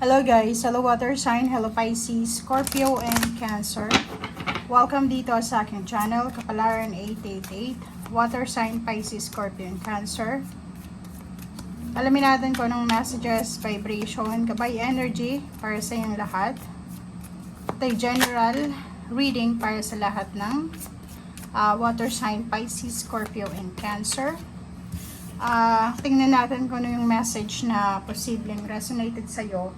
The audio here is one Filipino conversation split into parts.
Hello guys, hello water sign, hello Pisces, Scorpio, and Cancer. Welcome dito sa aking channel, Kapalaran 888, water sign, Pisces, Scorpio, and Cancer. Alamin natin kung anong messages, vibration, gabay energy para sa inyong lahat. Ito'y general reading para sa lahat ng water sign, Pisces, Scorpio, and Cancer. Tingnan natin kung ano yung message na posibleng resonated sa'yo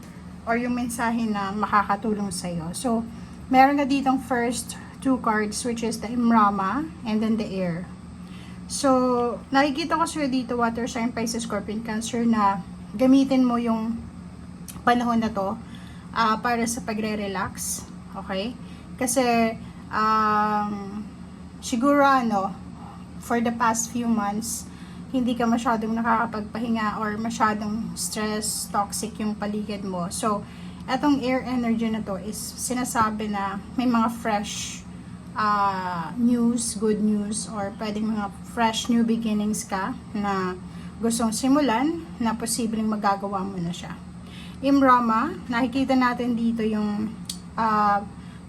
or yung mensahe na makakatulong sa'yo. So, meron ka ditong first two cards, which is the Imrama and then the Air. So, nakikita ko sa'yo dito, water sign, Pisces, Scorpio, Cancer, na gamitin mo yung panahon na to para sa pagre-relax. Okay? Kasi, siguro for the past few months, hindi ka masyadong nakakapagpahinga or masyadong stress, toxic yung paligid mo. So, etong air energy na to is sinasabi na may mga fresh news, good news, or pwedeng mga fresh new beginnings ka na gustong simulan na posibleng magagawa mo na siya. Imrama, nakikita natin dito yung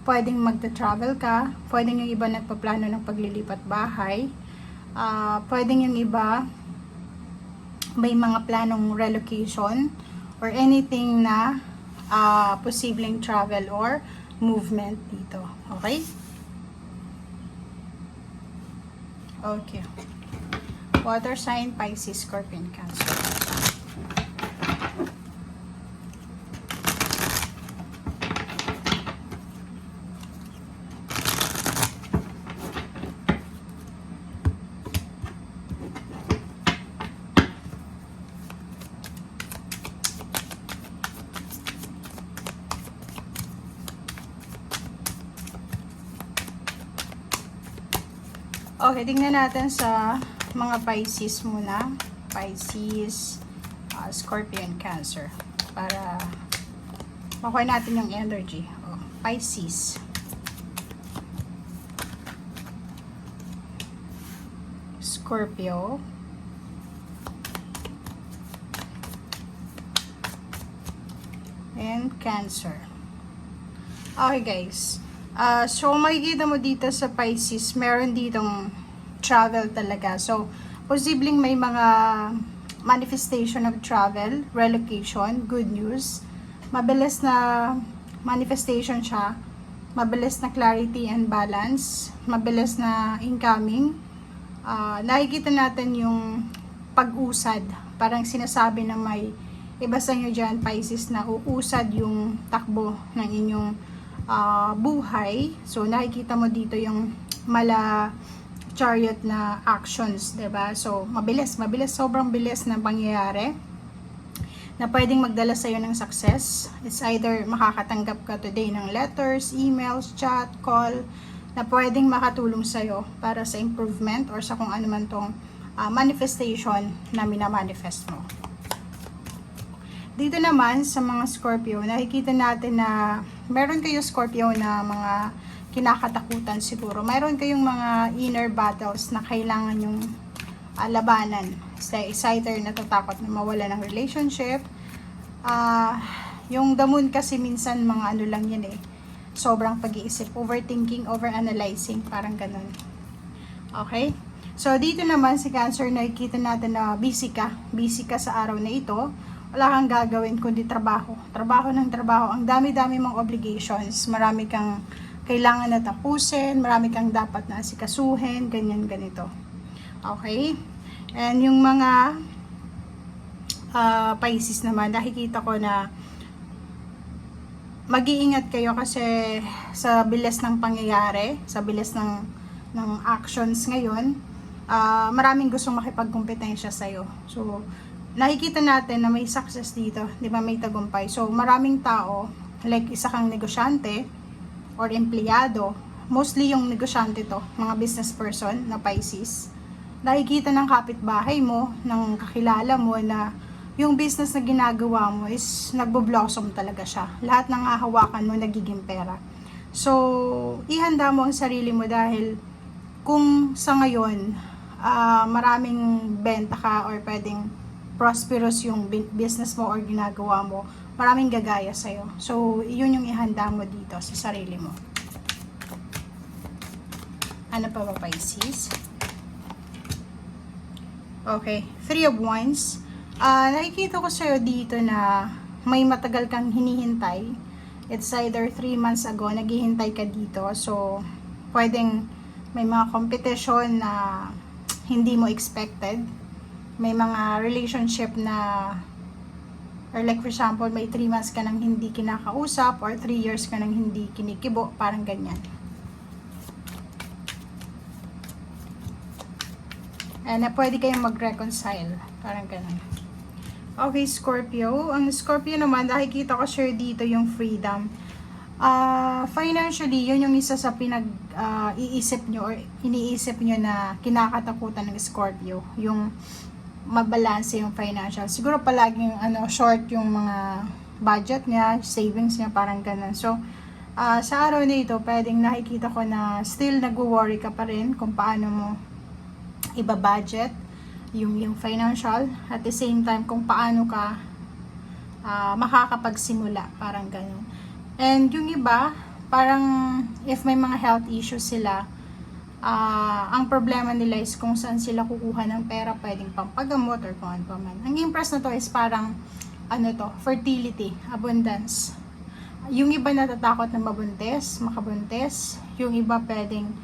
pwedeng magta-travel ka, pwedeng yung iba nagpaplano ng paglilipat bahay, pwedeng yung iba may mga planong relocation or anything na posibleng travel or movement dito. Okay? Okay. Water sign, Pisces, Scorpio, Cancer. Okay, tingnan natin sa mga Pisces muna. Pisces, Scorpio, and Cancer. Para makuha natin yung energy. Pisces. Scorpio. And Cancer. Okay guys. So, makikita mo dito sa Pisces, meron ditong travel talaga. So, posibleng may mga manifestation of travel, relocation, good news. Mabilis na manifestation siya. Mabilis na clarity and balance. Mabilis na incoming. Nakikita natin yung pag-usad. Parang sinasabi na may iba sa inyo dyan, Pisces, na uusad yung takbo ng inyong buhay. So, nakikita mo dito yung mala chariot na actions, diba? So, mabilis, sobrang bilis na pangyayari na pwedeng magdala sa'yo ng success. It's either makakatanggap ka today ng letters, emails, chat, call, na pwedeng makatulong sa'yo para sa improvement or sa kung ano man tong manifestation na minamanifest mo. Dito naman sa mga Scorpio, nakikita natin na meron kayo Scorpio na mga kinakatakutan siguro. Meron kayong mga inner battles na kailangan yung labanan. It's either natatakot na mawala ng relationship. Yung damon kasi minsan mga ano lang yan sobrang pag-iisip, overthinking, overanalyzing, parang ganun. Okay? So, dito naman si Cancer, nakikita natin na busy ka sa araw na ito. Wala kang gagawin kundi trabaho. Trabaho ng trabaho. Ang dami-dami mong obligations. Marami kang kailangan na tapusin. Marami kang dapat na asikasuhin. Ganyan, ganito. Okay? And yung mga Pisces naman, nakikita ko na mag-iingat kayo kasi sa bilis ng pangyayari, sa bilis ng actions ngayon, maraming gustong makipagkompetensya sa'yo. So, nakikita natin na may success dito, di ba, may tagumpay. So, maraming tao, like isa kang negosyante or empleyado, mostly yung negosyante to, mga business person na Pisces, nakikita ng kapitbahay mo, ng kakilala mo na yung business na ginagawa mo is nagbo-blossom talaga siya. Lahat ng hahawakan mo nagiging pera. So, ihanda mo ang sarili mo dahil kung sa ngayon, maraming benta ka or pwedeng prosperous yung business mo or ginagawa mo, maraming gagaya sa'yo. So, yun yung ihanda mo dito sa sarili mo. Ano pa ba, Pisces? Okay, Three of Wands. Nakikita ko sa'yo dito na may matagal kang hinihintay. It's either 3 months ago, naghihintay ka dito. So, pwedeng may mga competition na hindi mo expected. May mga relationship na, or like for example, may 3 months ka nang hindi kinakausap or 3 years ka nang hindi kinikibo, parang ganyan. Na pwede kayong mag-reconcile, parang ganun. Okay, Scorpio. Ang Scorpio naman, nakikita ko sure dito yung freedom. Financially, yun yung isa sa iisip nyo or iniisip nyo na kinakatakutan ng Scorpio. Yung mabalanse yung financial. Siguro palaging short yung mga budget niya, savings niya, parang ganun. So, sa araw na ito, pwedeng nakikita ko na still nag-worry ka pa rin kung paano mo iba-budget yung financial. At the same time, kung paano ka makakapagsimula, parang ganun. And yung iba, parang if may mga health issues sila, ang problema nila is kung saan sila kukuha ng pera, pwedeng pampagamot or kung ano pa man. Ang impress na to is parang, fertility, abundance. Yung iba natatakot na mabuntis, makabuntis. Yung iba pwedeng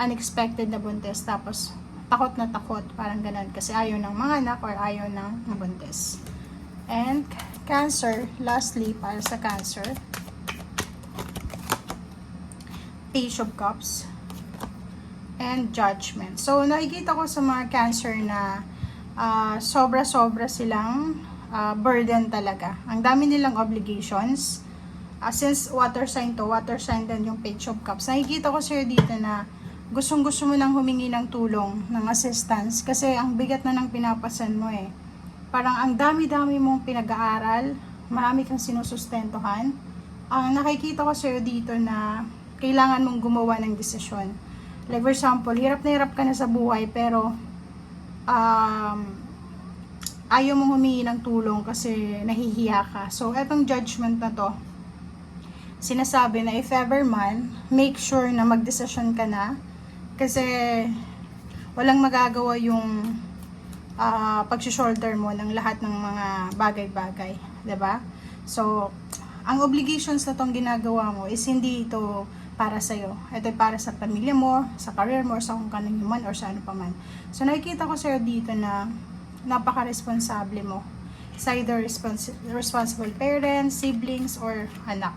unexpected na buntis, tapos takot na takot, parang ganun. Kasi ayaw ng mga anak or ayaw ng mabuntis. And Cancer, lastly, para sa Cancer, Page of Cups, and Judgment. So, nakikita ko sa mga Cancer na sobra-sobra silang burden talaga. Ang dami nilang obligations. Since water sign din yung Page of Cups. Nakikita ko sa'yo dito na gustong-gusto mo nang humingi ng tulong, ng assistance. Kasi ang bigat na ng pinapasan mo eh. Parang ang dami-dami mong pinag-aaral, marami kang sinusustentuhan. Nakikita ko sa'yo dito na kailangan mong gumawa ng desisyon. Like for example, hirap na hirap ka na sa buhay, pero ayaw mong humingi ng tulong kasi nahihiya ka. So, etong judgment na to, sinasabi na if ever man, make sure na magdesisyon ka na. Kasi walang magagawa yung pag-shoulder mo ng lahat ng mga bagay-bagay, 'di ba? So, ang obligations na tong ginagawa mo is hindi ito para sa iyo. Ito ay para sa pamilya mo, sa career mo, sa kung kanino man or sa ano pa man. So, nakikita ko sa'yo dito na napaka-responsable mo. It's either responsible parents, siblings, or anak.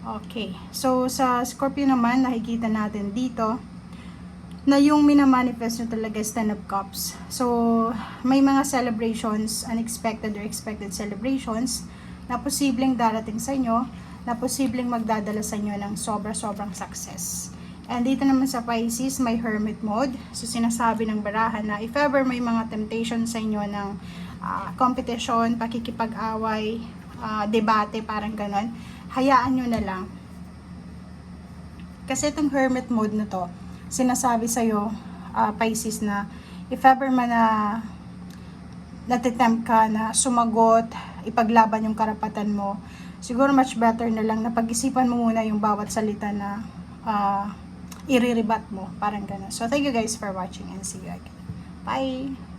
Okay. So, sa Scorpio naman, nakikita natin dito na yung minamanifest nyo talaga is 10 of Cups. So, may mga celebrations, unexpected or expected celebrations, na posibleng darating sa inyo, na posibleng magdadala sa inyo ng sobra-sobrang success. And dito naman sa Pisces, may hermit mode. So, sinasabi ng barahan na if ever may mga temptation sa inyo ng competition, pakikipag-away, debate, parang ganon, hayaan nyo na lang. Kasi itong hermit mode na to, sinasabi sa'yo, Pisces, na if ever man na natitempt ka na sumagot, ipaglaban yung karapatan mo, siguro much better na lang na pag-isipan mo muna yung bawat salita na iriribat mo, parang gano'n. So, thank you guys for watching and see you again. Bye!